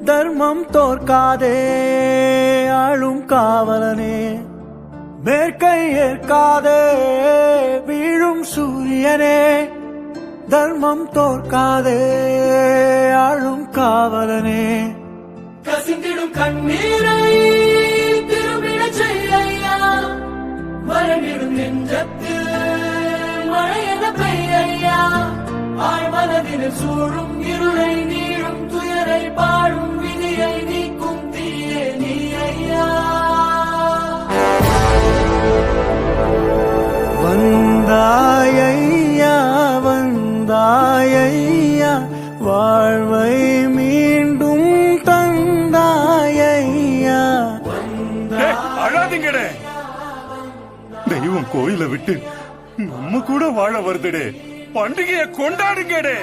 தர்மம் தோற்காதே ஆளும் காவலனே, மேற்கை ஏற்காதே வீழும் சூரியனே. தர்மம் தோற்காதே ஆளும் காவலனே. கசிந்திடும் கண்ணீரை திரும்பிட செய்யா, மரணிடும் நெஞ்சத்தில் மழையென பெய்யா. ஆழ்மனதில் சூழும் இருளை நீளும் துயரை பாடும் விதியை நீக்கும் தீயே நீ ஐயா. வந்தாயையா வந்தாயையா, வாழ்வை மீண்டும் தந்தாயையா. அழாதீங்கடே, தெய்வம் கோயிலை விட்டு நம்ம கூட வாழ வருதுடே. பண்டிகையை கொண்டாடுங்கடே.